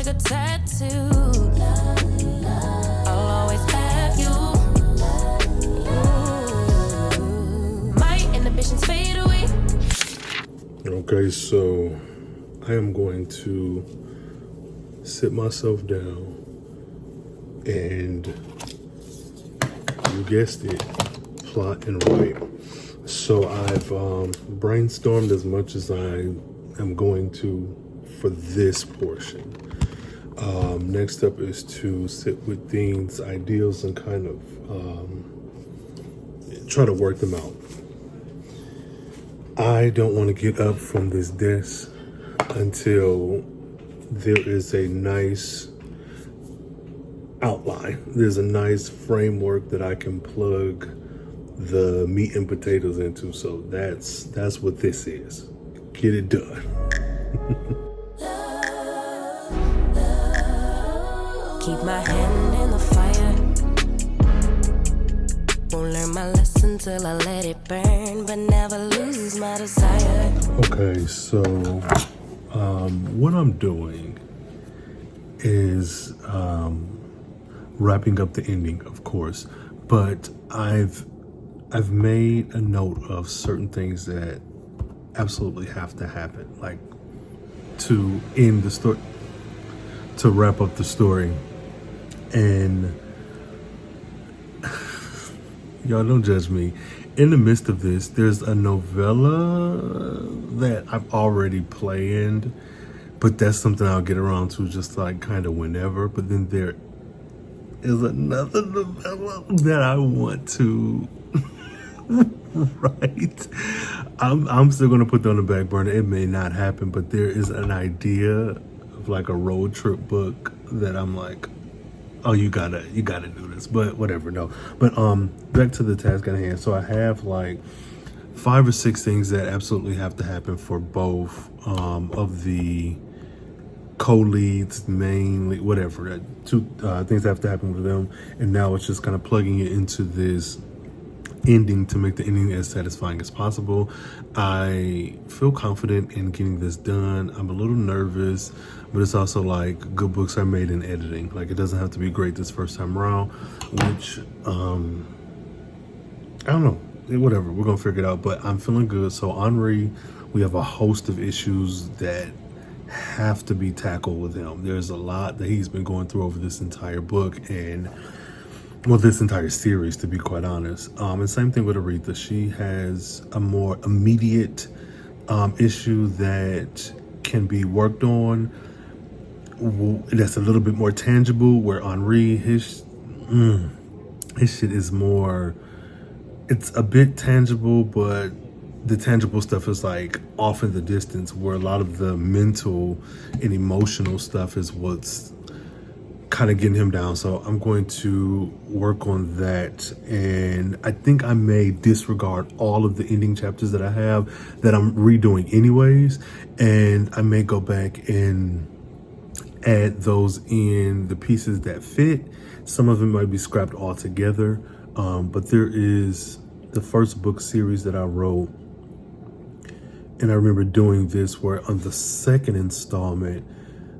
a tattoo. I'll always have you. My inhibitions fade away. Okay, so I am going to sit myself down and, you guessed it, plot and write. So I've brainstormed as much as I am going to for this portion. Next up is to sit with themes, ideals, and kind of try to work them out. I don't want to get up from this desk until there is a nice outline. There's a nice framework that I can plug the meat and potatoes into. So that's what this is. Get it done. Keep my hand in the fire. Won't learn my lesson till I let it burn, but never lose my desire. Okay, so what I'm doing is wrapping up the ending, of course, but I've made a note of certain things that absolutely have to happen, like to end the story, to wrap up the story. And y'all don't judge me. In the midst of this, there's a novella that I've already planned, but that's something I'll get around to just like kind of whenever. But then there is another novella that I want to write. I'm still gonna put that on the back burner. It may not happen, but there is an idea of like a road trip book that I'm like, oh, you gotta do this, but whatever, no. But back to the task at hand. So I have like 5 or 6 things that absolutely have to happen for both of the co-leads, mainly, whatever. 2 things have to happen for them, and now it's just kind of plugging it into this ending to make the ending as satisfying as possible. I feel confident in getting this done. I'm a little nervous, but it's also like good books are made in editing. Like, it doesn't have to be great this first time around, which I don't know, whatever, we're gonna figure it out. But I'm feeling good. So Henri, we have a host of issues that have to be tackled with him. There's a lot that he's been going through over this entire book, and well, this entire series, to be quite honest. And same thing with Aretha. She has a more immediate issue that can be worked on. That's a little bit more tangible, where Henri, his shit is more, it's a bit tangible, but the tangible stuff is like off in the distance, where a lot of the mental and emotional stuff is what's kind of getting him down. So I'm going to work on that, and I think I may disregard all of the ending chapters that I have that I'm redoing anyways, and I may go back and add those in, the pieces that fit. Some of them might be scrapped altogether, but there is the first book series that I wrote, and I remember doing this where on the second installment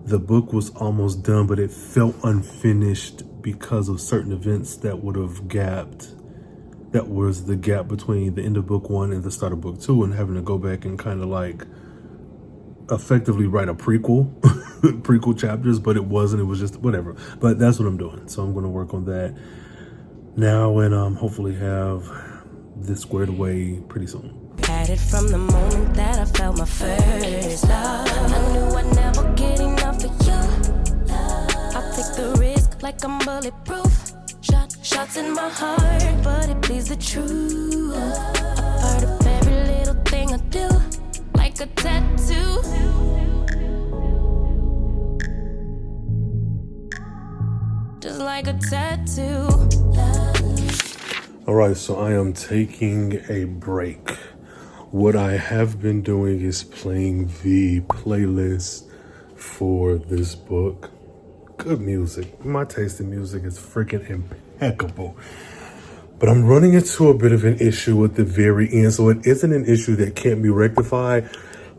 the book was almost done, but it felt unfinished because of certain events that would have gapped. That was the gap between the end of book 1 and the start of book 2, and having to go back and kind of like effectively write a prequel, prequel chapters, but it wasn't, it was just whatever. But that's what I'm doing. So I'm going to work on that now, and hopefully have this squared away pretty soon. Had it from the moment that I felt my first love. I knew I'd never get enough of you. I'll take the risk like I'm bulletproof. Shots in my heart, but it bleeds the truth. A part of every little thing I do, like a tattoo. Just like a tattoo. All right, so I am taking a break. What I have been doing is playing the playlist for this book. Good music. My taste in music is freaking impeccable. But I'm running into a bit of an issue at the very end. So it isn't an issue that can't be rectified.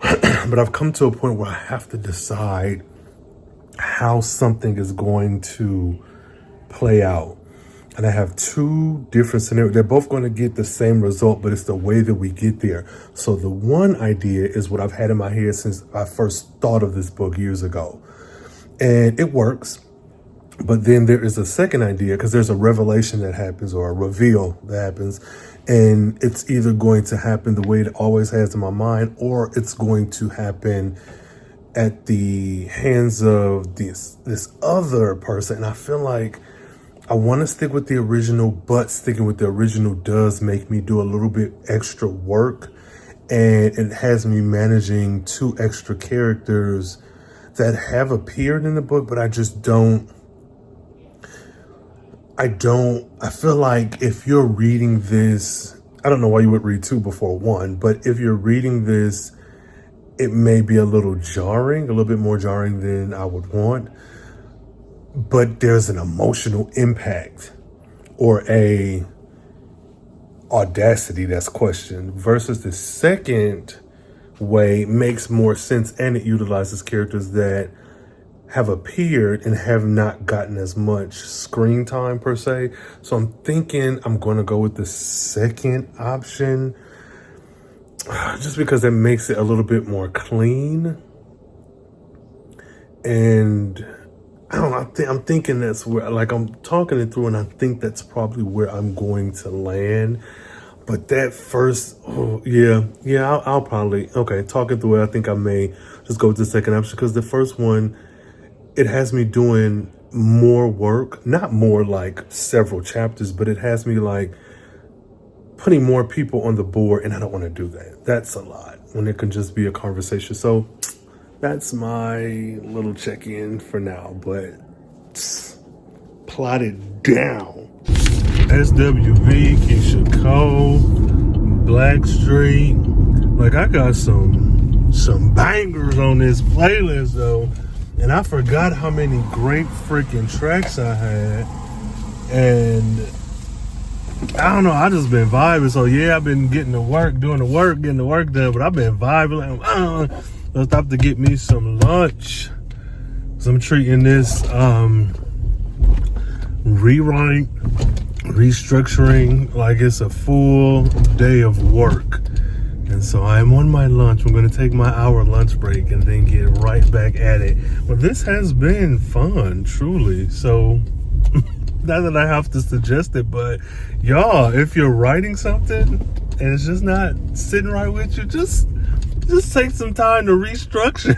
But I've come to a point where I have to decide how something is going to play out. And I have two different scenarios. They're both going to get the same result, but it's the way that we get there. So the one idea is what I've had in my head since I first thought of this book years ago. And it works. But then there is a second idea, because there's a revelation that happens, or a reveal that happens. And it's either going to happen the way it always has in my mind, or it's going to happen at the hands of this other person. And I feel like I want to stick with the original, but sticking with the original does make me do a little bit extra work. And it has me managing two extra characters that have appeared in the book, but I just don't. I feel like if you're reading this, I don't know why you would read two before one, but if you're reading this, it may be a little jarring, a little bit more jarring than I would want. But there's an emotional impact or a audacity that's questioned, versus the second way makes more sense, and it utilizes characters that have appeared and have not gotten as much screen time per se. So I'm thinking I'm going to go with the second option, just because it makes it a little bit more clean. And I don't know, I'm thinking that's where, like, I'm talking it through, and I think that's probably where I'm going to land. But that first, I'll probably, okay, talking through it, I think I may just go with the second option, because the first one, it has me doing more work, not more like several chapters, but it has me like putting more people on the board, and I don't want to do that. That's a lot when it can just be a conversation. So that's my little check-in for now, but plot it down. SWV, Keisha Cole, Blackstreet. Like, I got some bangers on this playlist though. And I forgot how many great freaking tracks I had. And I don't know, I just been vibing. So yeah, I've been getting to work, doing the work, getting the work done. But I've been vibing. Like, let's stop to get me some lunch. So I'm treating this rewrite, restructuring like it's a full day of work. And so I'm on my lunch. I'm going to take my hour lunch break and then get right back at it. But this has been fun, truly. So not that I have to suggest it, but y'all, if you're writing something and it's just not sitting right with you, just take some time to restructure.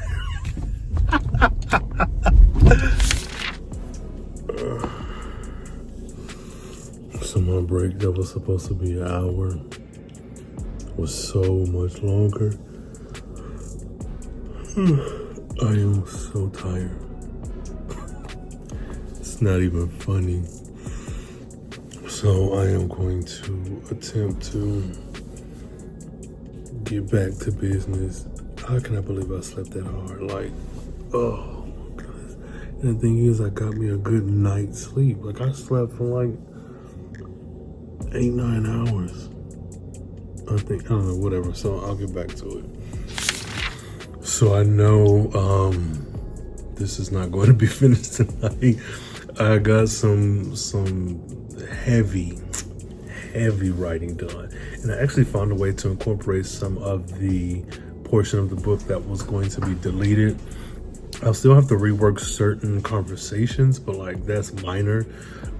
So my break that was supposed to be an hour was so much longer. I am so tired. It's not even funny. So I am going to attempt to get back to business. How can I believe I slept that hard? Like, oh my goodness. And the thing is, I got me a good night's sleep. Like, I slept for like 8-9 hours. I don't know, whatever. So I'll get back to it. So I know this is not going to be finished tonight. I got some heavy writing done, and I actually found a way to incorporate some of the portion of the book that was going to be deleted. I'll still have to rework certain conversations, but like, that's minor.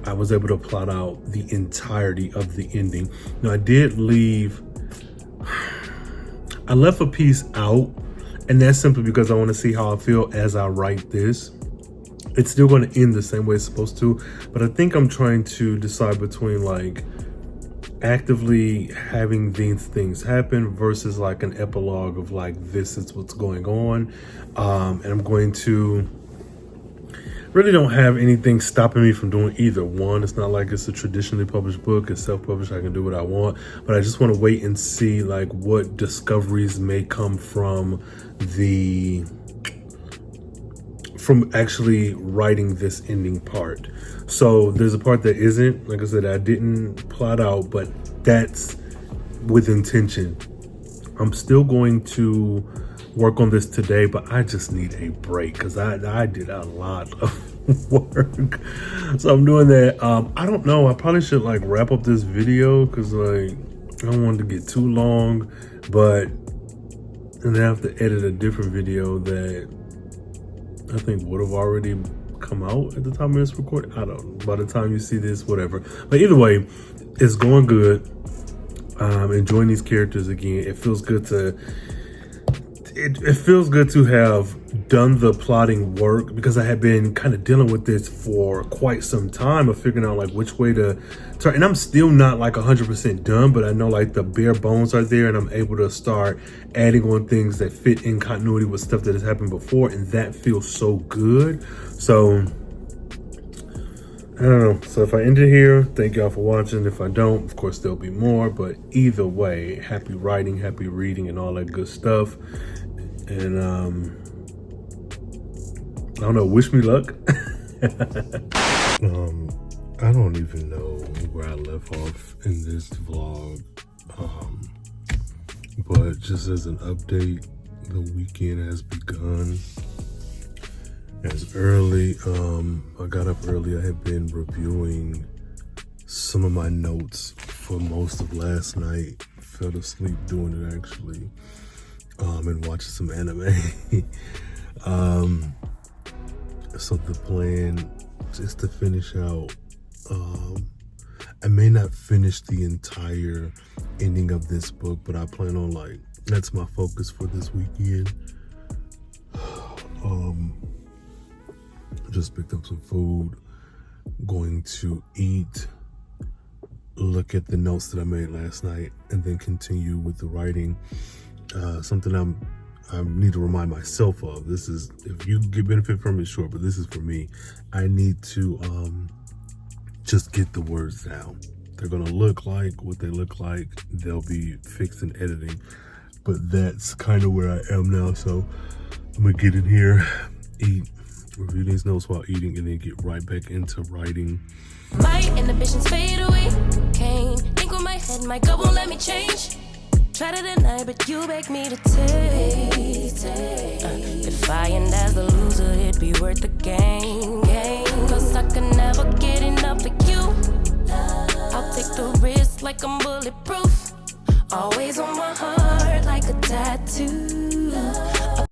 I was able to plot out the entirety of the ending. Now, I left a piece out, and that's simply because I want to see how I feel as I write this. It's still going to end the same way it's supposed to, but I think I'm trying to decide between like actively having these things happen versus like an epilogue of like, this is what's going on. And I'm going to really don't have anything stopping me from doing either one. It's not like it's a traditionally published book. It's self-published. I can do what I want, but I just want to wait and see like what discoveries may come from actually writing this ending part. So there's a part that isn't, like I said, I didn't plot out, but that's with intention. I'm still going to work on this today, but I just need a break because I did a lot of work. So I'm doing that. I don't know. I probably should like wrap up this video because like I don't want it to get too long, but and then I have to edit a different video that I think would have already come out at the time of this recording. I don't know. By the time you see this, whatever. But either way, it's going good. Enjoying these characters again. It feels good to it feels good to have done the plotting work because I had been kind of dealing with this for quite some time of figuring out like which way to turn. And I'm still not like 100% done, but I know like the bare bones are there and I'm able to start adding on things that fit in continuity with stuff that has happened before. And that feels so good. So I don't know. So if I end it here, thank y'all for watching. If I don't, of course, there'll be more. But either way, happy writing, happy reading, and all that good stuff. And I don't know, wish me luck. I don't even know where I left off in this vlog. But just as an update, the weekend has begun. As early, I got up early. I had been reviewing some of my notes for most of last night. Fell asleep doing it actually, and watching some anime. So the plan is to finish out. I may not finish the entire ending of this book, but I plan on like that's my focus for this weekend. Just picked up some food, going to eat, look at the notes that I made last night, and then continue with the writing. Something I need to remind myself of. This is, if you get benefit from it, sure, but this is for me. I need to just get the words down. They're gonna look like what they look like. They'll be fixed in editing, but that's kind of where I am now. So I'm gonna get in here, eat, review these notes while eating, and then get right back into writing. My inhibitions fade away. Can't think with my head, my gut won't let me change. Try to deny, but you beg me to take. If I end as the loser, it'd be worth the game. Cause I can never get enough of you. I'll take the risk like I'm bulletproof. Always on my heart like a tattoo.